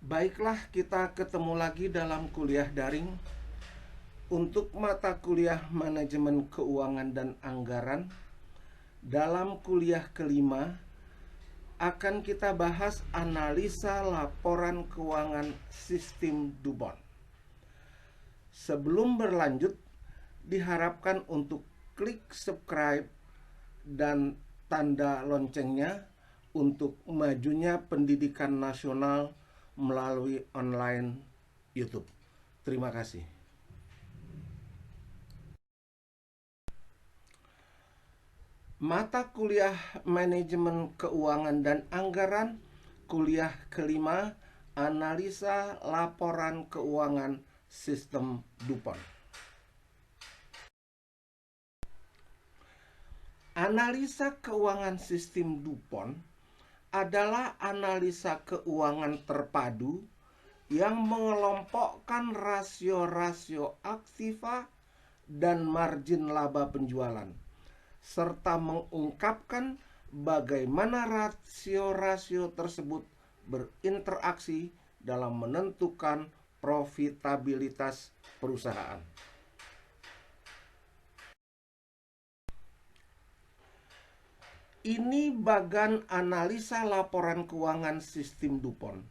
Baiklah, kita ketemu lagi dalam kuliah daring. Untuk mata kuliah Manajemen Keuangan dan Anggaran, dalam kuliah kelima akan kita bahas analisa laporan keuangan sistem DuPont. Sebelum berlanjut, diharapkan untuk klik subscribe dan tanda loncengnya untuk majunya pendidikan nasional melalui online YouTube. Terima kasih. Mata kuliah Manajemen Keuangan dan Anggaran, kuliah kelima, analisa laporan keuangan sistem DuPont. Analisa keuangan sistem DuPont adalah analisa keuangan terpadu yang mengelompokkan rasio-rasio aktiva dan margin laba penjualan, serta mengungkapkan bagaimana rasio-rasio tersebut berinteraksi dalam menentukan profitabilitas perusahaan. Ini bagan analisa laporan keuangan sistem DuPont.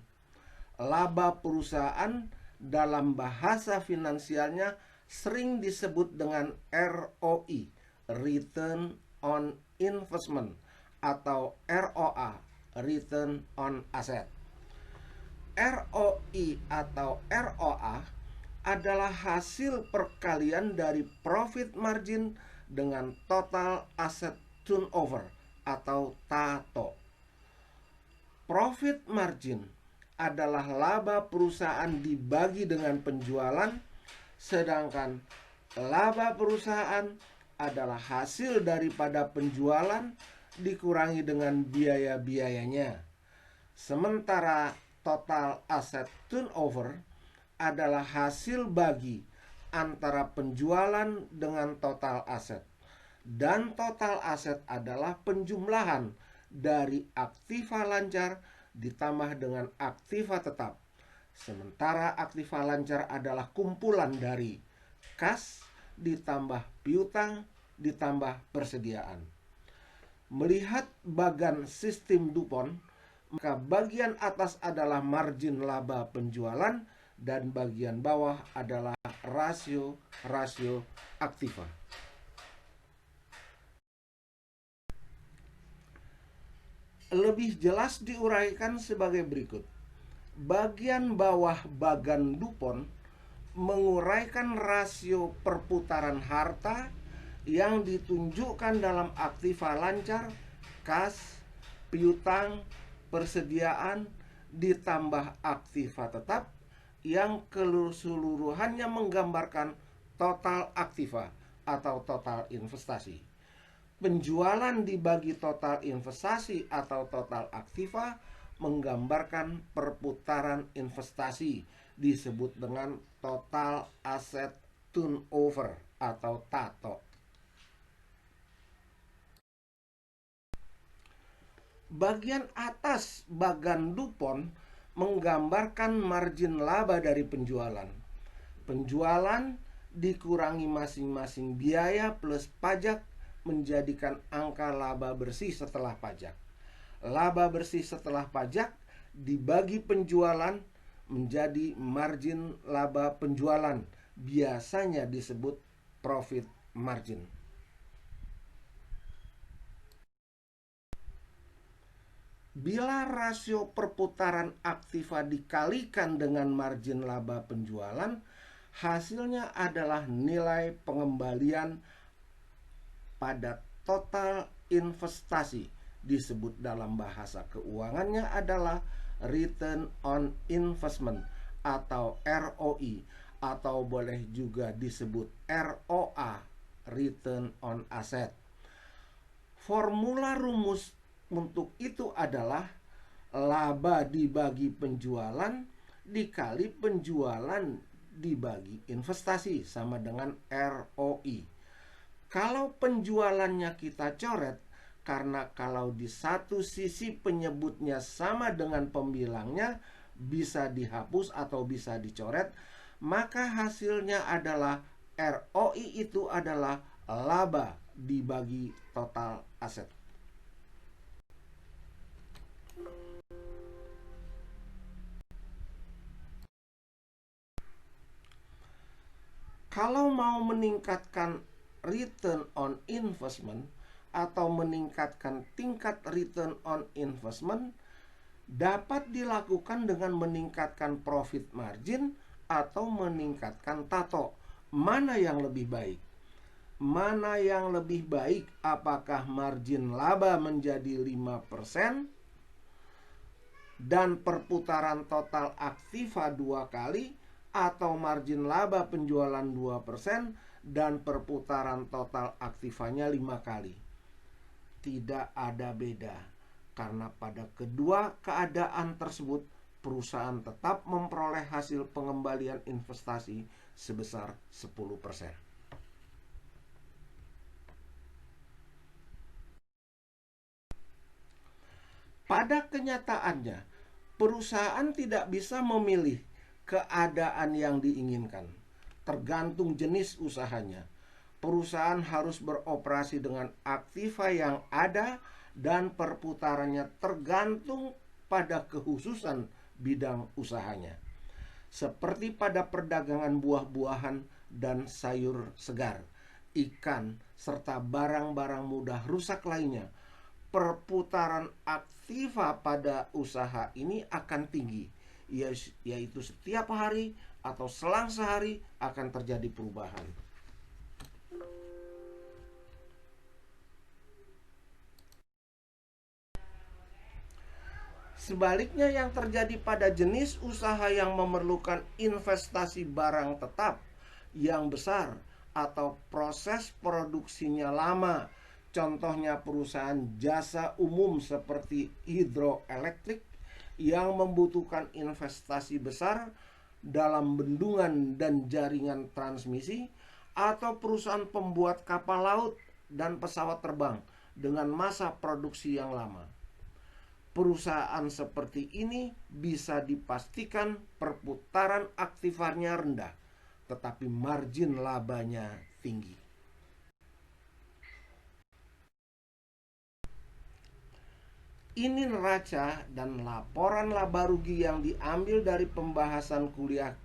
Laba perusahaan dalam bahasa finansialnya sering disebut dengan ROI, Return on Investment, atau ROA, Return on Asset. ROI atau ROA adalah hasil perkalian dari profit margin dengan total asset turnover atau TATO. Profit margin adalah laba perusahaan dibagi dengan penjualan, sedangkan laba perusahaan adalah hasil daripada penjualan dikurangi dengan biaya-biayanya. Sementara total asset turnover adalah hasil bagi antara penjualan dengan total aset. Dan total aset adalah penjumlahan dari aktiva lancar ditambah dengan aktiva tetap. Sementara aktiva lancar adalah kumpulan dari kas ditambah piutang ditambah persediaan. Melihat bagan sistem DuPont, maka bagian atas adalah margin laba penjualan dan bagian bawah adalah rasio aktiva. Lebih jelas diuraikan sebagai berikut. Bagian bawah bagan DuPont menguraikan rasio perputaran harta yang ditunjukkan dalam aktiva lancar, kas, piutang, persediaan, ditambah aktiva tetap yang keseluruhannya menggambarkan total aktiva atau total investasi. Penjualan dibagi total investasi atau total aktiva menggambarkan perputaran investasi, disebut dengan total asset turnover atau TATO. Bagian atas bagan DuPont menggambarkan margin laba dari penjualan. Penjualan dikurangi masing-masing biaya plus pajak menjadikan angka laba bersih setelah pajak. Laba bersih setelah pajak dibagi penjualan menjadi margin laba penjualan, biasanya disebut profit margin. Bila rasio perputaran aktiva dikalikan dengan margin laba penjualan, hasilnya adalah nilai pengembalian pada total investasi, disebut dalam bahasa keuangannya adalah Return on Investment atau ROI, atau boleh juga disebut ROA, Return on Asset. Formula rumus untuk itu adalah laba dibagi penjualan dikali penjualan dibagi investasi sama dengan ROI. Kalau penjualannya kita coret, karena kalau di satu sisi penyebutnya sama dengan pembilangnya, bisa dihapus atau bisa dicoret, maka hasilnya adalah ROI itu adalah laba dibagi total aset. Kalau mau meningkatkan return on investment atau meningkatkan tingkat return on investment, dapat dilakukan dengan meningkatkan profit margin atau meningkatkan tato. Mana yang lebih baik? Mana yang lebih baik? Apakah margin laba menjadi 5% dan perputaran total aktiva 2 kali, atau margin laba penjualan 2% dan perputaran total aktivanya 5 kali? Tidak ada beda, karena pada kedua keadaan tersebut perusahaan tetap memperoleh hasil pengembalian investasi sebesar 10%. Pada kenyataannya, perusahaan tidak bisa memilih keadaan yang diinginkan. Tergantung jenis usahanya. Perusahaan harus beroperasi dengan aktiva yang ada dan perputarannya tergantung pada kekhususan bidang usahanya. Seperti pada perdagangan buah-buahan dan sayur segar, ikan, serta barang-barang mudah rusak lainnya, perputaran aktiva pada usaha ini akan tinggi, yaitu setiap hari atau selang sehari akan terjadi perubahan. Sebaliknya, yang terjadi pada jenis usaha yang memerlukan investasi barang tetap yang besar atau proses produksinya lama, contohnya perusahaan jasa umum seperti hidroelektrik yang membutuhkan investasi besar dalam bendungan dan jaringan transmisi, atau perusahaan pembuat kapal laut dan pesawat terbang dengan masa produksi yang lama. Perusahaan seperti ini bisa dipastikan perputaran aktivanya rendah, tetapi margin labanya tinggi. Ini neraca dan laporan laba rugi yang diambil dari pembahasan kuliah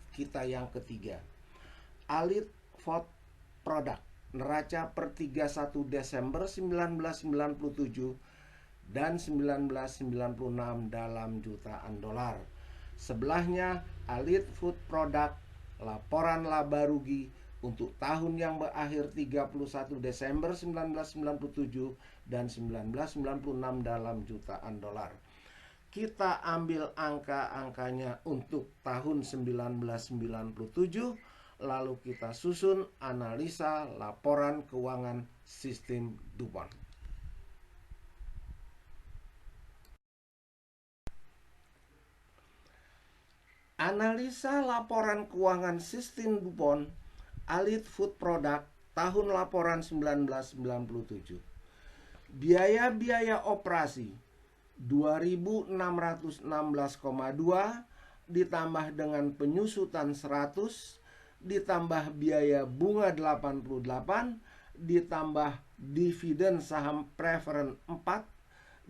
kita yang ketiga. Alit Food Product, neraca per 31 Desember 1997 dan 1996 dalam jutaan dolar. Sebelahnya Alit Food Product, laporan laba rugi untuk tahun yang berakhir 31 Desember 1997 dan 1996 dalam jutaan dolar. Kita ambil angka-angkanya untuk tahun 1997, lalu kita susun analisa laporan keuangan sistem DuPont. Analisa laporan keuangan sistem DuPont Alit Food Product tahun laporan 1997. Biaya-biaya operasi 2.616,2 ditambah dengan penyusutan 100 ditambah biaya bunga 88 ditambah dividen saham preferen 4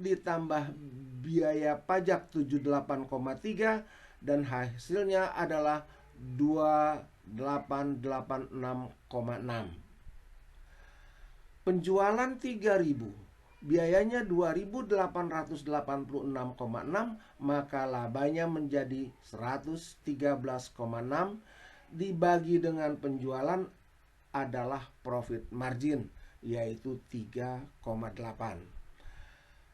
ditambah biaya pajak 78,3 dan hasilnya adalah 2886,6. Penjualan 3.000, biayanya 2.886,6, maka labanya menjadi 113,6 dibagi dengan penjualan adalah profit margin, yaitu 3,8.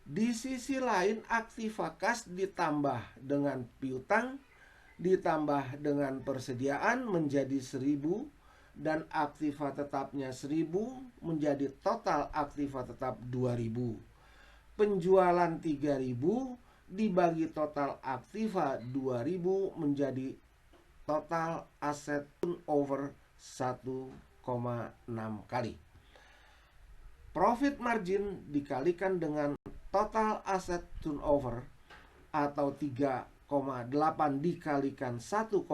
Di sisi lain, aktiva kas ditambah dengan piutang ditambah dengan persediaan menjadi 1.000 dan aktiva tetapnya 1.000 menjadi total aktiva tetap 2.000. Penjualan 3.000 dibagi total aktiva 2.000 menjadi total aset turnover 1,6 kali. Profit margin dikalikan dengan total aset turnover atau 3,8 dikalikan 1,6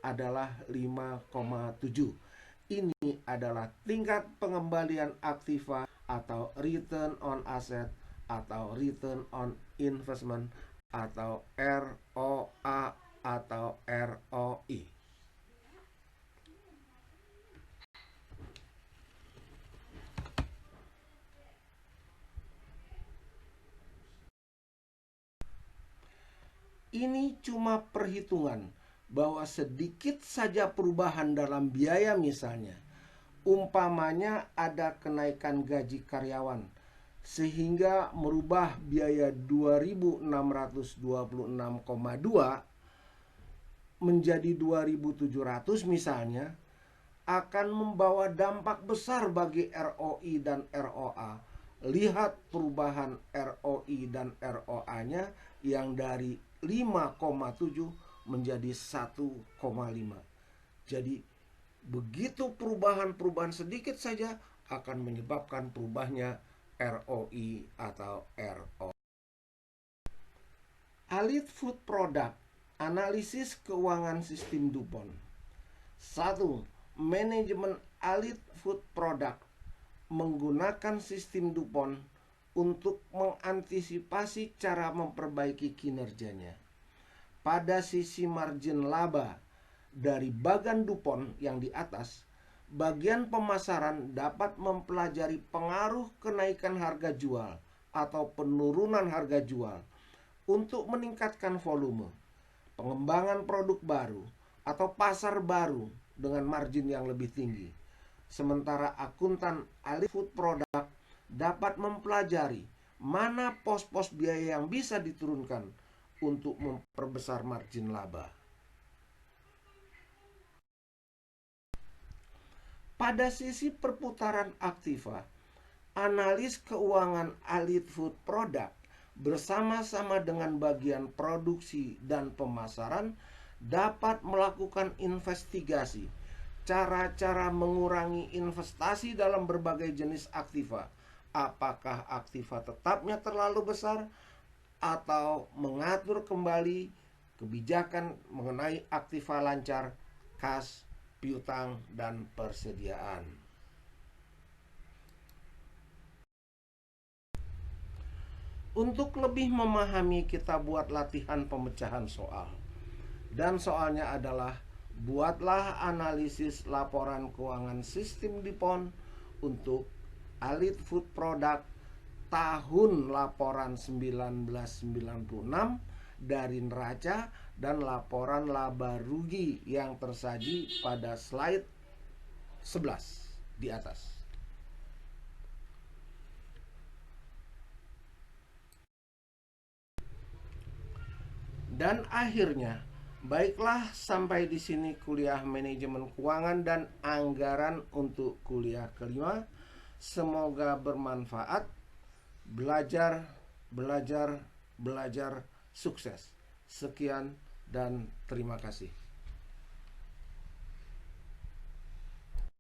adalah 5,7. Ini adalah tingkat pengembalian aktiva atau return on asset atau return on investment atau ROA atau ROI. Ini cuma perhitungan bahwa sedikit saja perubahan dalam biaya, misalnya umpamanya ada kenaikan gaji karyawan sehingga merubah biaya 2.626,2 menjadi 2.700 misalnya, akan membawa dampak besar bagi ROI dan ROA. Lihat perubahan ROI dan ROA-nya yang dari 5,7 menjadi 1,5. Jadi begitu perubahan sedikit saja akan menyebabkan perubahannya ROI atau ROA. Alit Food Product, analisis keuangan sistem DuPont. 1. Manajemen Alit Food Product menggunakan sistem DuPont untuk mengantisipasi cara memperbaiki kinerjanya. Pada sisi margin laba dari bagan DuPont yang di atas, bagian pemasaran dapat mempelajari pengaruh kenaikan harga jual atau penurunan harga jual untuk meningkatkan volume, pengembangan produk baru, atau pasar baru dengan margin yang lebih tinggi. Sementara akuntan Alit Food Product dapat mempelajari mana pos-pos biaya yang bisa diturunkan untuk memperbesar margin laba. Pada sisi perputaran aktiva, analis keuangan Alit Food Product bersama-sama dengan bagian produksi dan pemasaran dapat melakukan investigasi cara-cara mengurangi investasi dalam berbagai jenis aktiva. Apakah aktiva tetapnya terlalu besar, atau mengatur kembali kebijakan mengenai aktiva lancar, kas, piutang, dan persediaan. Untuk lebih memahami, kita buat latihan pemecahan soal. Dan soalnya adalah: buatlah analisis laporan keuangan sistem DuPont untuk Alit Food Product tahun laporan 1996 dari neraca dan laporan laba rugi yang tersaji pada slide 11 di atas. Dan akhirnya, baiklah, sampai di sini kuliah manajemen keuangan dan anggaran untuk kuliah kelima. Semoga bermanfaat. Belajar, belajar, belajar, sukses. Sekian dan terima kasih.